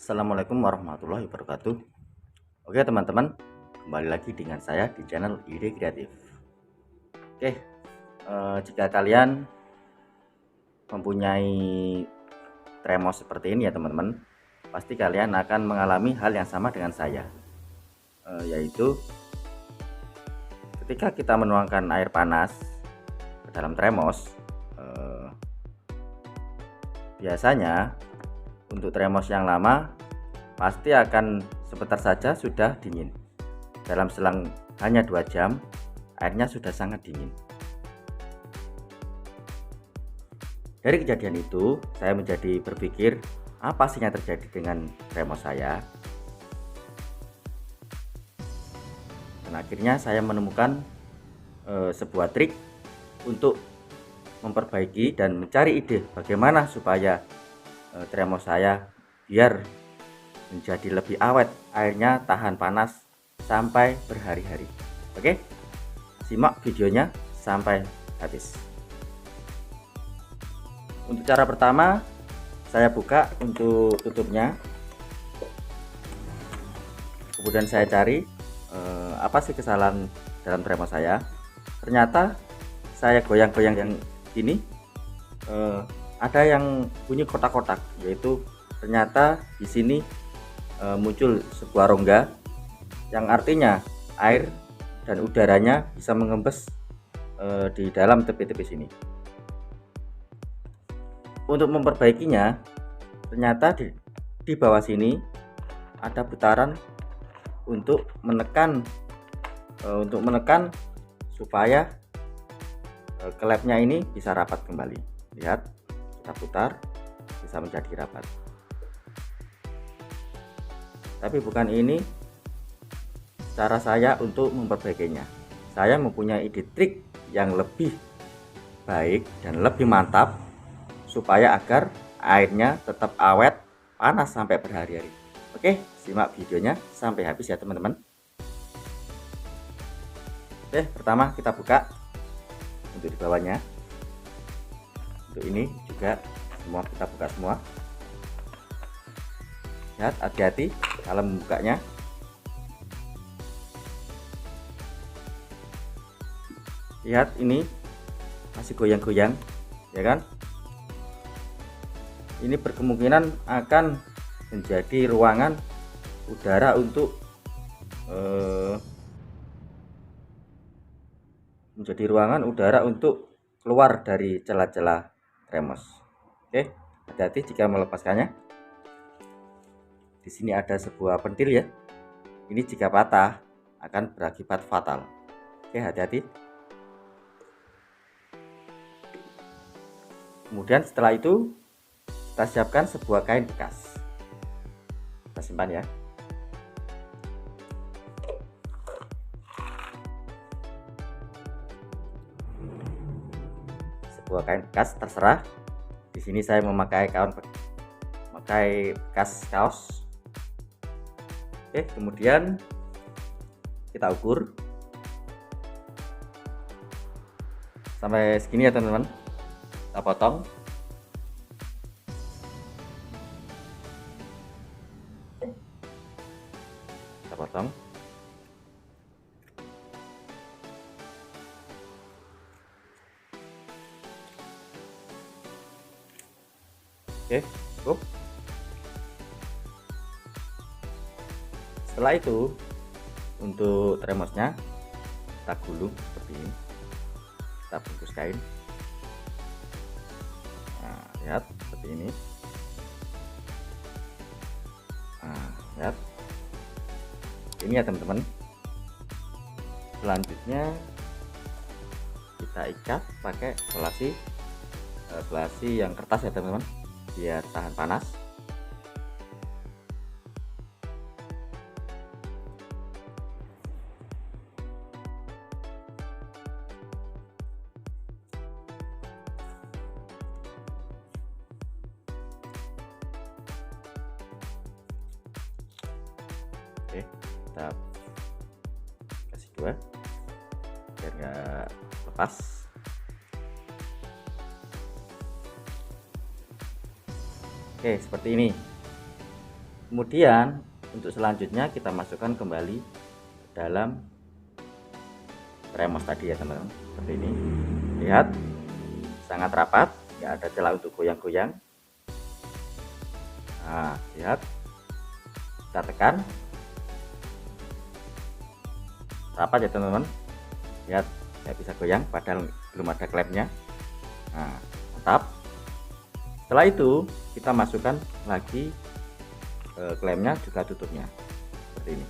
Assalamualaikum warahmatullahi wabarakatuh. Oke teman-teman, kembali lagi dengan saya di channel Ide Kreatif. Oke, jika kalian mempunyai tremos seperti ini ya teman-teman, pasti kalian akan mengalami hal yang sama dengan saya, yaitu ketika kita menuangkan air panas ke dalam tremos, biasanya untuk tremos yang lama pasti akan sebentar saja sudah dingin. Dalam selang hanya 2 jam airnya sudah sangat dingin. Dari kejadian itu saya menjadi berpikir, apa sih yang terjadi dengan tremos saya? Dan akhirnya saya menemukan sebuah trik untuk memperbaiki dan mencari ide bagaimana supaya tremos saya biar menjadi lebih awet, airnya tahan panas sampai berhari-hari. Oke, simak videonya sampai habis. Untuk cara pertama, saya buka untuk tutupnya, kemudian saya cari apa sih kesalahan dalam tremos saya. Ternyata saya goyang-goyang yang ini ada yang bunyi kotak-kotak, yaitu ternyata di sini muncul sebuah rongga yang artinya air dan udaranya bisa mengembes di dalam tepi-tepi sini. Untuk memperbaikinya, ternyata di bawah sini ada putaran untuk menekan supaya klepnya ini bisa rapat kembali. Lihat, kita putar, bisa menjadi rapat. Tapi bukan ini cara saya untuk memperbaikinya. Saya mempunyai ide trik yang lebih baik dan lebih mantap supaya agar airnya tetap awet, panas sampai berhari-hari. Oke, simak videonya sampai habis ya teman-teman. Oke, pertama kita buka untuk di bawahnya. Untuk ini juga semua kita buka semua. Lihat, hati-hati kalau membukanya. Lihat, ini masih goyang-goyang, ya kan? Ini berkemungkinan akan menjadi ruangan udara untuk keluar dari celah-celah tremos. Oke, hati-hati jika melepaskannya. Di sini ada sebuah pentil ya. Ini jika patah akan berakibat fatal. Oke, hati-hati. Kemudian setelah itu kita siapkan sebuah kain bekas. Kita simpan ya. Sebuah kain bekas terserah. Di sini saya memakai bekas kaos. Oke, kemudian kita ukur sampai segini ya teman-teman. Kita potong. Kita potong. Oke, cukup. Setelah itu untuk tremosnya kita gulung seperti ini. Kita bungkus kain. Nah, lihat seperti ini. Nah, lihat. Ini ya teman-teman. Selanjutnya kita ikat pakai selasi yang kertas ya teman-teman, biar tahan panas. Oke, kita kasih dua biar nggak lepas. Oke, seperti ini. Kemudian untuk selanjutnya kita masukkan kembali dalam remos tadi ya teman-teman, seperti ini. Lihat, sangat rapat, nggak ada celah untuk goyang-goyang. Nah, lihat, kita tekan, rapat ya teman-teman. Lihat, nggak bisa goyang padahal belum ada klemnya. Nah, mantap. Setelah itu kita masukkan lagi klemnya juga tutupnya seperti ini.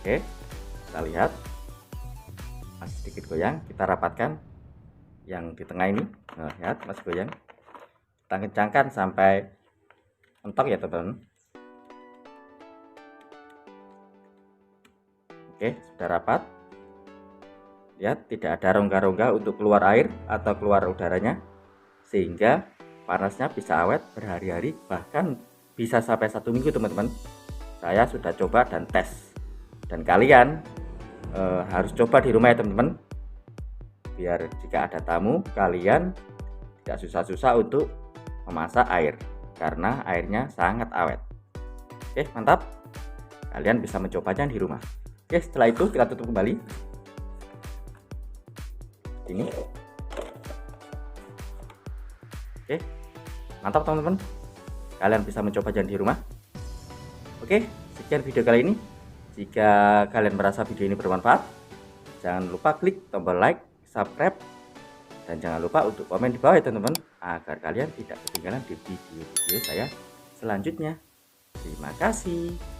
Oke, kita lihat masih sedikit goyang, kita rapatkan yang di tengah ini. Nah, lihat masih goyang, kita kencangkan sampai mentok ya teman-teman. Oke, sudah rapat. Lihat, tidak ada rongga-rongga untuk keluar air atau keluar udaranya, sehingga panasnya bisa awet berhari-hari, bahkan bisa sampai 1 minggu teman-teman. Saya sudah coba dan tes, dan kalian harus coba di rumah ya teman-teman, biar jika ada tamu kalian tidak susah-susah untuk memasak air karena airnya sangat awet. Oke, mantap, kalian bisa mencobanya di rumah. Oke, setelah itu kita tutup kembali ini. Oke, mantap teman-teman, kalian bisa mencobanya di rumah. Oke, sekian video kali ini. Jika kalian merasa video ini bermanfaat, jangan lupa klik tombol like, subscribe, dan jangan lupa untuk komen di bawah ya teman-teman, agar kalian tidak ketinggalan di video-video saya selanjutnya. Terima kasih.